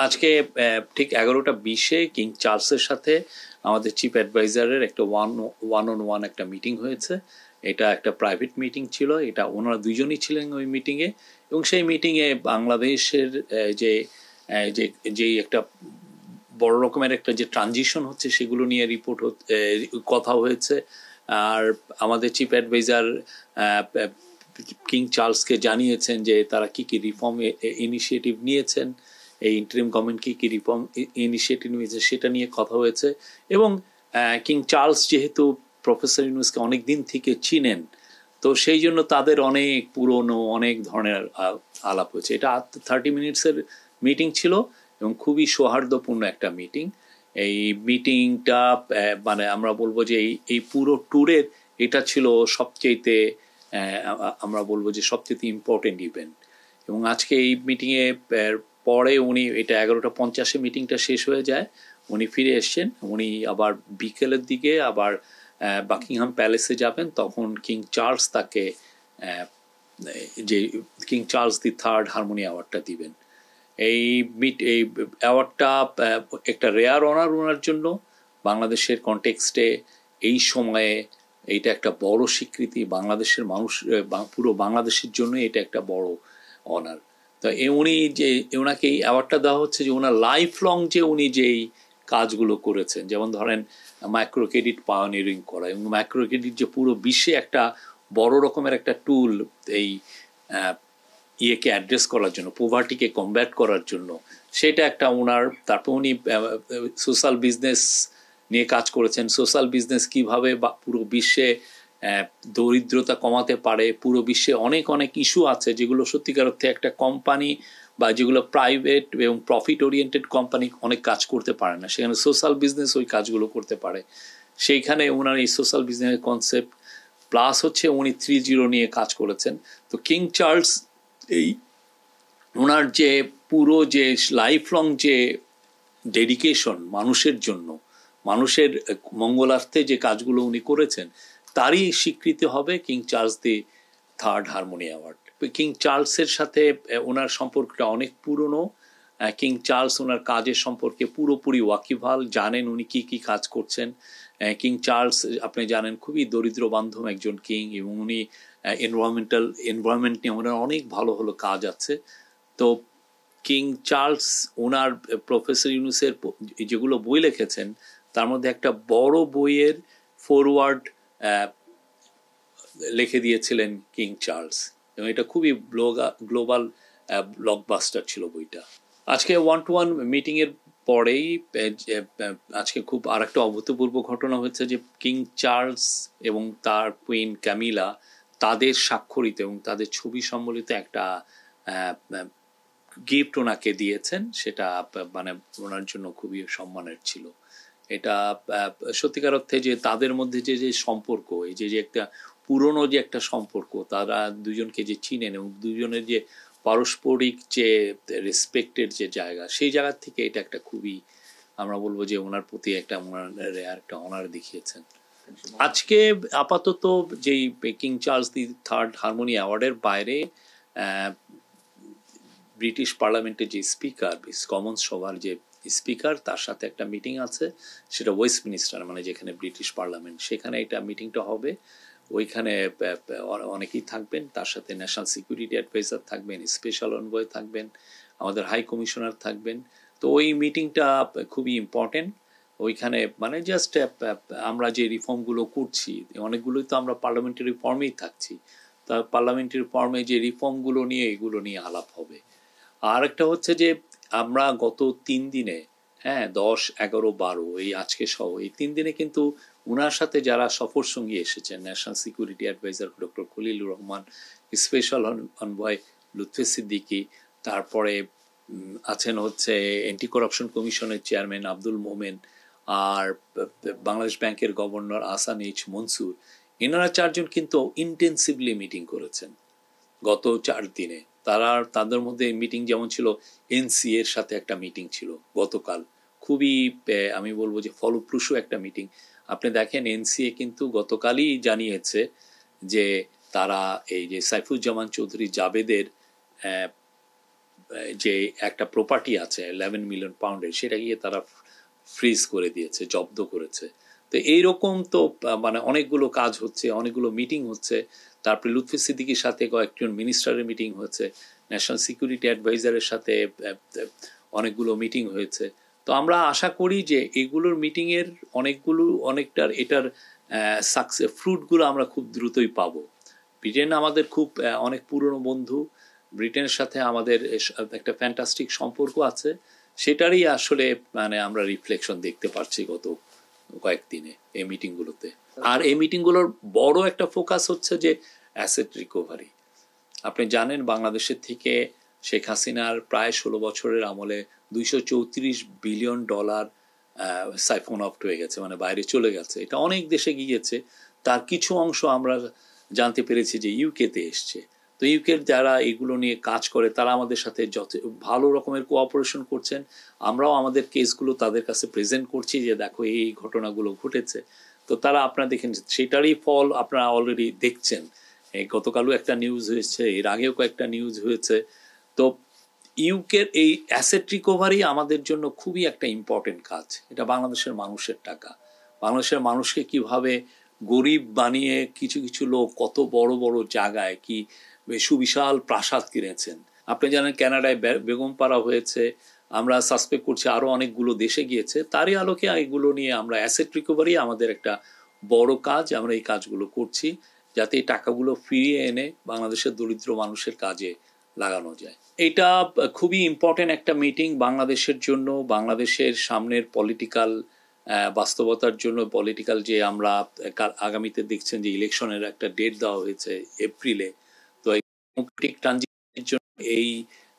আজকে ঠিক 11:20 কিং চার্লসের সাথে আমাদের চিফ অ্যাডভাইজারের একটা ওয়ান অন ওয়ান একটা মিটিং হয়েছে। এটা একটা প্রাইভেট মিটিং ছিল, এটা ওনারা দুইজনই ছিলেন ওই মিটিংয়ে। এবং সেই মিটিংয়ে বাংলাদেশের যে যেই একটা বড় রকমের একটা যে ট্রানজিশন হচ্ছে সেগুলো নিয়ে কথা হয়েছে। আর আমাদের চিফ অ্যাডভাইজার কিং চার্লসকে জানিয়েছেন যে তারা কি কি রিফর্ম ইনিশিয়েটিভ নিয়েছেন, এই ইন্টারিম গভর্নমেন্ট কি রিফর্ম ইনিশিয়েটিভ নিয়েছে সেটা নিয়ে কথা হয়েছে। এবং কিং চার্লস যেহেতু প্রফেসর ইউনুসকে অনেক দিন থেকে চিনেন, তো সেই জন্য তাদের অনেক পুরনো অনেক ধরনের আলাপ হয়েছে। এটা 30 মিনিটসের মিটিং ছিল এবং খুবই সৌহার্দ্যপূর্ণ একটা মিটিং। এই মিটিংটা মানে আমরা বলবো যে এই পুরো ট্যুরের এটা ছিল সবচেয়েতে আমরা বলবো যে সবচেয়ে ইম্পর্টেন্ট ইভেন্ট। এবং আজকে এই মিটিংয়ে পরে উনি, এটা 11:50 মিটিংটা শেষ হয়ে যায়, উনি ফিরে এসছেন। উনি আবার বিকেলের দিকে আবার বাকিংহাম প্যালেসে যাবেন। তখন কিং চার্লস তাকে যে king Charles the third harmony অ্যাওয়ার্ডটা দিবেন। এই অ্যাওয়ার্ডটা একটা রেয়ার অনার ওনার জন্য। বাংলাদেশের কনটেক্সটে এই সময়ে এইটা একটা বড় স্বীকৃতি, বাংলাদেশের মানুষ পুরো বাংলাদেশের জন্য এটা একটা বড় অনার। তো উনি যে ওনাকে এই অ্যাওয়ার্ডটা দেওয়া হচ্ছে যে ওনার লাইফ লং যে উনি যেই কাজগুলো করেছেন, যেমন ধরেন মাইক্রো ক্রেডিট পায়োনিয়ারিং করা, এবং মাইক্রো ক্রেডিট যে পুরো বিশ্বে একটা বড় রকমের একটা টুল এই ইয়েকে অ্যাড্রেস করার জন্য, পোভার্টিকে কমব্যাট করার জন্য, সেটা একটা ওনার। তারপর উনি সোশ্যাল বিজনেস নিয়ে কাজ করেছেন, সোশ্যাল বিজনেস কীভাবে পুরো বিশ্বে দরিদ্রতা কমাতে পারে। পুরো বিশ্বে অনেক অনেক ইস্যু আছে যেগুলো সত্যিকার অর্থে একটা কোম্পানি বা যেগুলো প্রাইভেট এবং প্রফিট ওরিয়েন্টেড কোম্পানি অনেক কাজ করতে পারে না, সেখানে সোশ্যাল বিজনেস ওই কাজগুলো করতে পারে। সেইখানে ওনার এই সোশ্যাল বিজনেসের কনসেপ্ট প্লাস হচ্ছে উনি 3.0 নিয়ে কাজ করেছেন। তো কিং চার্লস এই ওনার যে পুরো যে লাইফ লং যে ডেডিকেশন মানুষের জন্য, মানুষের মঙ্গলার্থে যে কাজগুলো উনি করেছেন, তারই স্বীকৃতি হবে king Charles the third harmony award. King চার্লসের সাথে ওনার সম্পর্কটা অনেক পুরনো। কিং চার্লস ওনার কাজের সম্পর্কে পুরোপুরি ওয়াকিবহাল, জানেন উনি কি কি কাজ করছেন। কিং চার্লস আপনি জানেন খুবই দরিদ্র বান্ধব একজন কিং, এবং উনি এনভায়রনমেন্ট নিয়ে ওনার অনেক ভালো ভালো কাজ আছে। তো কিং চার্লস ওনার প্রফেসর ইউনুসের যেগুলো বই লিখেছেন তার মধ্যে একটা বড় বইয়ের ফরওয়ার্ড লিখে দিয়েছিলেন কিং চার্লস, এবং এটা খুবই গ্লোবাল ব্লকবাস্টার ছিল বইটা। আজকে 1-to-1 মিটিংয়ের পরেই আজকে খুব আর একটা অভূতপূর্ব ঘটনা হয়েছে যে কিং চার্লস এবং তার কুইন ক্যামিলা তাদের স্বাক্ষরিত এবং তাদের ছবি সম্বলিত একটা গিফট ওনাকে দিয়েছেন। সেটা মানে ওনার জন্য খুবই সম্মানের ছিল। এটা সত্যিকার অর্থে যে তাদের মধ্যে যে যে সম্পর্ক, এই যে একটা পুরনো যে একটা সম্পর্ক, তারা দুজনকে যে চিনেন এবং দুজনের যে পারস্পরিক যে রেসপেক্টের যে জায়গা, সেই জায়গা থেকে এটা একটা খুবই আমরা বলবো যে ওনার প্রতি একটা একটা অনার দেখিয়েছেন। আজকে আপাতত যেই king Charles the third harmony অ্যাওয়ার্ডের বাইরে ব্রিটিশ পার্লামেন্টের যে স্পিকার, কমন্স সভার যে স্পিকার, তার সাথে একটা মিটিং আছে, সেটা ওয়েস্টমিনিস্টার মানে যেখানে ব্রিটিশ পার্লামেন্ট, সেখানে এটা মিটিংটা হবে। ওইখানে অনেকেই থাকবেন, তার সাথে ন্যাশনাল সিকিউরিটি অ্যাডভাইজার থাকবেন, স্পেশাল এনভয় থাকবেন, আমাদের হাই কমিশনার থাকবেন। তো ওই মিটিংটা খুবই ইম্পর্টেন্ট। ওইখানে মানে জাস্ট আমরা যে রিফর্মগুলো করছি, অনেকগুলোই তো আমরা পার্লামেন্টারি রিফর্মেই থাকছি, তা পার্লামেন্টারি রিফর্মে যে রিফর্মগুলো নিয়ে এগুলো নিয়ে আলাপ হবে। আর একটা হচ্ছে যে আমরা গত 3 দিনে 10, 11, 12 এই আজকে সহ এই 3 দিনে কিন্তু ওনার সাথে যারা সফর সঙ্গী এসেছেন, national security adviser doctor Khalilur Rahman, special envoy Lutfey Siddiqui, তারপরে আছেন হচ্ছে অ্যান্টি করাপশন কমিশনের চেয়ারম্যান আব্দুল মোমেন, আর বাংলাদেশ ব্যাংকের গভর্নর আহসান এইচ মনসুর। এনারা 4 জন কিন্তু ইন্টেন্সিভলি মিটিং করেছেন গত 4 দিনে। তাদের মধ্যে মিটিং যেমন ছিল, এনসিএ এর সাথে একটা মিটিং ছিল গতকাল, খুবই আমি বলবো যে ফলপ্রসূ একটা মিটিং। আপনি দেখেন এনসিএ কিন্তু গতকালই জানিয়েছে যে তারা এই যে সাইফুজ্জামান চৌধুরী জাবেদের যে একটা প্রপার্টি আছে 11 মিলিয়ন পাউন্ডের, সেটা গিয়ে তারা ফ্রিজ করে দিয়েছে, জব্দ করেছে। তো এইরকম তো মানে অনেকগুলো কাজ হচ্ছে, অনেকগুলো মিটিং হচ্ছে। তারপরে লুৎফি সিদ্দিকীর সাথে কয়েকজন মিনিস্টারের মিটিং হয়েছে, ন্যাশনাল সিকিউরিটি অ্যাডভাইজারের সাথে অনেকগুলো মিটিং হয়েছে। তো আমরা আশা করি যে এগুলোর মিটিংয়ের অনেকটার এটার সাকসেস ফ্রুটগুলো আমরা খুব দ্রুতই পাবো। ব্রিটেন আমাদের খুব অনেক পুরনো বন্ধু, ব্রিটেনের সাথে আমাদের একটা ফ্যান্টাস্টিক সম্পর্ক আছে, সেটারই আসলে মানে আমরা রিফ্লেকশন দেখতে পাচ্ছি গত কয়েকদিনে এই মিটিংগুলোতে। আর এই মিটিংগুলোর বড় একটা ফোকাস হচ্ছে যে অ্যাসেট রিকভারি। আপনি জানেন বাংলাদেশের থেকে শেখ হাসিনার প্রায় 16 বছরের আমলে $234 বিলিয়ন সাইফোন অফ হয়ে গেছে, মানে বাইরে চলে গেছে। এটা অনেক দেশে গিয়েছে, তার কিছু অংশ আমরা জানতে পেরেছি যে ইউকেতে এসছে। তো ইউকের যারা এগুলো নিয়ে কাজ করে তারা আমাদের সাথে যত ভালো রকমের কোঅপারেশন করছেন। আমরাও আমাদের কেসগুলো তাদের কাছে প্রেজেন্ট করছি যে দেখো এই ঘটনাগুলো ঘটেছে। তো তারা আপনারা দেখেন সেটারই ফল আপনারা অলরেডি দেখছেন। গতকালও একটা নিউজ হয়েছে, এর আগেও কয়েকটা নিউজ হয়েছে। তো ইউকের এই অ্যাসেট রিকভারি আমাদের জন্য খুবই একটা ইম্পর্টেন্ট কাজ। এটা বাংলাদেশের মানুষের টাকা, বাংলাদেশের মানুষকে কিভাবে গরিব বানিয়ে কিছু কিছু লোক কত বড় বড় জায়গায় কি সুবিশাল প্রাসাদ কিনেছেন। আপনি জানেন কানাডায় বেগমপাড়া হয়েছে, আমরা সাসপেক্ট করছি আরো অনেকগুলো দেশে গিয়েছে। তারই আলোকে এগুলো নিয়ে আমরা অ্যাসেট রিকভারি আমাদের একটা বড় কাজ, আমরা এই কাজগুলো করছি যাতে এই টাকাগুলো ফিরিয়ে এনে বাংলাদেশের দরিদ্র মানুষের কাজে লাগানো যায়। এটা খুবই ইম্পর্টেন্ট একটা মিটিং বাংলাদেশের জন্য, বাংলাদেশের সামনের পলিটিক্যাল বাস্তবতার জন্য। পলিটিক্যাল যে আমরা আগামীতে দেখছেন যে ইলেকশনের একটা ডেট দেওয়া হয়েছে এপ্রিলে, তো এই ডেমোক্রেটিক ট্রানজিশনের জন্য এই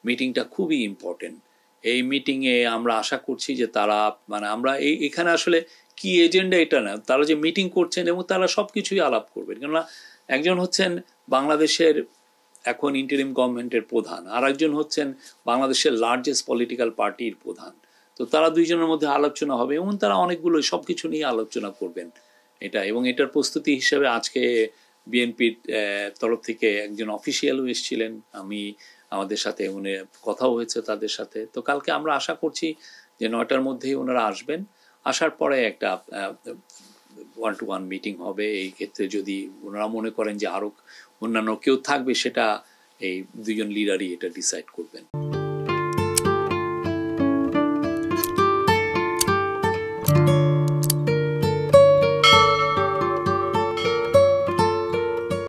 মিটিংটা খুবই ইম্পর্টেন্ট। এই মিটিংয়ে আমরা আশা করছি যে তারা মানে আমরা এখানে আসলে কি এজেন্ডা এটা না, তারা যে মিটিং করছেন এবং তারা সব কিছুই আলাপ করবেন। কেননা একজন হচ্ছেন বাংলাদেশের এখন ইন্টারিম গভর্নমেন্টের প্রধান, আর একজন হচ্ছেন বাংলাদেশের লার্জেস্ট পলিটিক্যাল পার্টির প্রধান। তো তারা দুইজনের মধ্যে আলোচনা হবে এবং তারা অনেকগুলো সব কিছু নিয়ে আলোচনা করবেন এটা। এবং এটার প্রস্তুতি হিসেবে আজকে বিএনপির তরফ থেকে একজন অফিসিয়ালও এসেছিলেন, আমাদের সাথে উনি কথাও হয়েছে তাদের সাথে। তো কালকে আমরা আশা করছি যে 9টার মধ্যেই ওনারা আসবেন, আসার পরে একটা 1-to-1 মিটিং হবে। এই ক্ষেত্রে যদি ওনারা মনে করেন যে আরো অন্যান্য কেউ থাকবে, সেটা এই দুজন লিডারই এটা ডিসাইড করবেন।